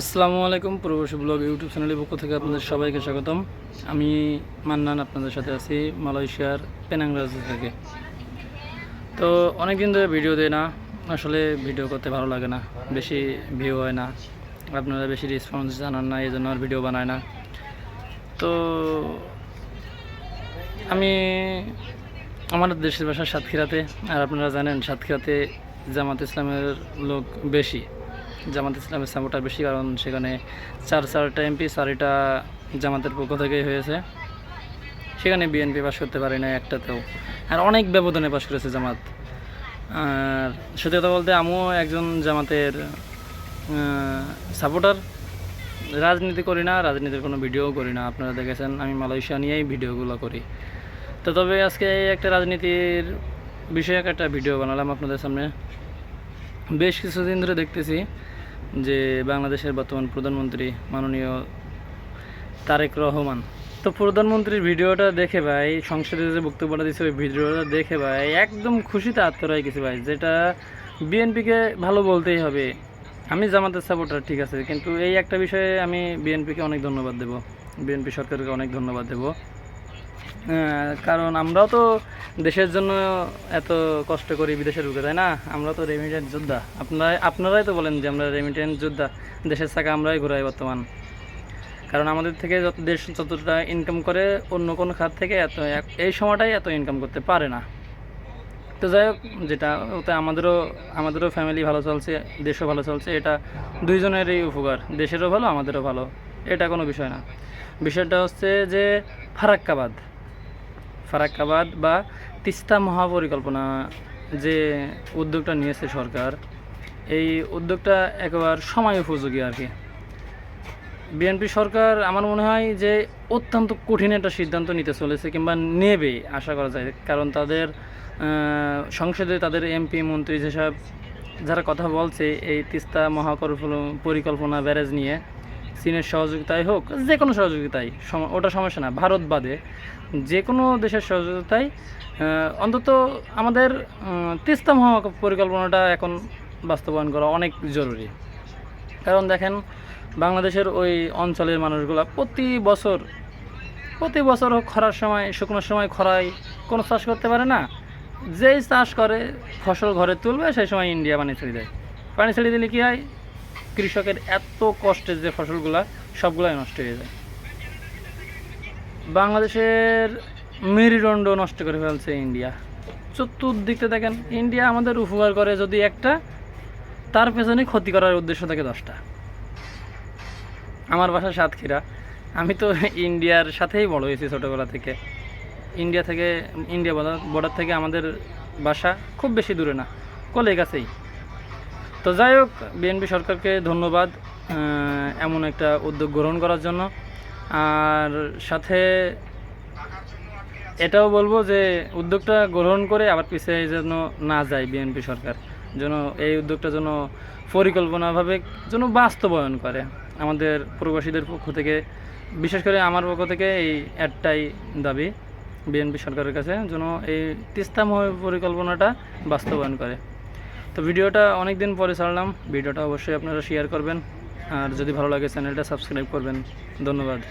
আসসালামু আলাইকুম। প্রবাসী ব্লগ ইউটিউব চ্যানেলের পক্ষ থেকে আপনাদের সবাইকে স্বাগতম। আমি মান্নান আপনাদের সাথে আছি মালয়েশিয়ার পেনাং রাজ্য থেকে। তো অনেক দিন ধরে ভিডিও দেয় না, আসলে ভিডিও করতে ভালো লাগে না, বেশি ভিউ হয় না, আপনারা বেশি রেসপন্স জানান না, এই জন্য আর ভিডিও বানায় না। তো আমি আমার দেশের বাসা সাতক্ষীরাতে, আর আপনারা জানেন সাতক্ষীরাতে জামাত ইসলামের লোক বেশি, জামাত ইসলামের সাপোর্টার বেশি, কারণ সেখানে চারটা এমপি 4টা জামাতের পক্ষ থেকেই হয়েছে। সেখানে বিএনপি পাশ করতে পারে না একটাতেও, আর অনেক ব্যবধানে পাশ করেছে জামাত। আর সত্যি কথা বলতে আমিও একজন জামাতের সাপোর্টার। রাজনীতি করি না, রাজনীতির কোনো ভিডিও করি না, আপনারা দেখেছেন আমি মালয়েশিয়া নিয়েই ভিডিওগুলো করি। তো তবে আজকে একটা রাজনীতির বিষয়ক একটা ভিডিও বানালাম আপনাদের সামনে। বেশ কিছুদিন ধরে দেখতেছি যে বাংলাদেশের বর্তমান প্রধানমন্ত্রী মাননীয় তারেক রহমান, তো প্রধানমন্ত্রীর ভিডিওটা দেখে ভাই, সংসদে যে বক্তব্যটা দিচ্ছে ওই ভিডিওটা দেখে ভাই একদম খুশিতে আত্মরাই গেছে ভাই। যেটা বিএনপিকে ভালো বলতেই হবে। আমি জামাতের সাপোর্টার ঠিক আছে, কিন্তু এই একটা বিষয়ে আমি বিএনপিকে অনেক ধন্যবাদ দেব, বিএনপি সরকারকে অনেক ধন্যবাদ দেব। কারণ আমরাও তো দেশের জন্য এত কষ্ট করি বিদেশের বুকে, তাই না? আমরা তো রেমিটেন্স যোদ্ধা। আপনারাই তো বলেন যে আমরা রেমিটেন্স যোদ্ধা, দেশের চাকা আমরাই ঘুরাই বর্তমান। কারণ আমাদের থেকে দেশ যতটা ইনকাম করে অন্য কোনো খাত থেকে এই সময়টাই এত ইনকাম করতে পারে না। তো যাই হোক, যেটা ওতে আমাদেরও ফ্যামিলি ভালো চলছে, দেশও ভালো চলছে, এটা দুইজনেরই উপকার, দেশেরও ভালো আমাদেরও ভালো, এটা কোনো বিষয় না। বিষয়টা হচ্ছে যে ফারাক্কাবাদ বা তিস্তা মহাপরিকল্পনা যে উদ্যোগটা নিয়েছে সরকার, এই উদ্যোগটা একেবারে সময় উপযোগী আর কি। বিএনপি সরকার আমার মনে হয় যে অত্যন্ত কঠিন একটা সিদ্ধান্ত নিতে চলেছে, কিংবা নেবে আশা করা যায়। কারণ তাদের সংসদে তাদের এমপি মন্ত্রী যারা কথা বলছে এই তিস্তা পরিকল্পনা ব্যারেজ নিয়ে, চীনের সহযোগিতায় হোক, যে কোনো সহযোগিতায়, ওটা সমস্যা না, ভারত বাদে যে কোনো দেশের সহযোগিতায় অন্তত আমাদের তিস্তা পরিকল্পনাটা এখন বাস্তবায়ন করা অনেক জরুরি। কারণ দেখেন, বাংলাদেশের ওই অঞ্চলের মানুষগুলো প্রতি বছর খরার সময়, শুকনোর সময় খরায় কোনো চাষ করতে পারে না। যেই চাষ করে ফসল ঘরে তুলবে সেই সময় ইন্ডিয়া পানি ছেড়ে দেয়। পানি ছেড়ে দিলে কী হয়, কৃষকের এত কষ্টের যে ফসলগুলো সবগুলাই নষ্ট হয়ে যায়। বাংলাদেশের মেরুদণ্ড নষ্ট করে ফেলছে ইন্ডিয়া। চতুর্দিকে দেখেন, ইন্ডিয়া আমাদের উপকার করে যদি একটা, তার পেছনে ক্ষতি করার উদ্দেশ্য থাকে 10টা। আমার বাসা সাতক্ষীরা, আমি তো ইন্ডিয়ার সাথেই বড় হয়েছি ছোটোবেলা থেকে। ইন্ডিয়া বর্ডার থেকে আমাদের বাসা খুব বেশি দূরে না, কলের কাছেই। তো যাই হোক, বিএনপি সরকারকে ধন্যবাদ এমন একটা উদ্যোগ গ্রহণ করার জন্য। আর সাথে এটাও বলবো যে উদ্যোগটা গ্রহণ করে আবার পিছিয়ে যেন না যায় বিএনপি সরকার, যেন এই উদ্যোগটা যেন পরিকল্পনাভাবে যেন বাস্তবায়ন করে। আমাদের প্রবাসীদের পক্ষ থেকে, বিশেষ করে আমার পক্ষ থেকে এই একটাই দাবি বিএনপি সরকারের কাছে, যেন এই তিস্তা পরিকল্পনাটা বাস্তবায়ন করে। তো ভিডিওটা অনেক দিন পরে ছাড়লাম, ভিডিওটা অবশ্যই আপনারা শেয়ার করবেন, আর যদি ভালো লাগে চ্যানেলটা সাবস্ক্রাইব করবেন। ধন্যবাদ।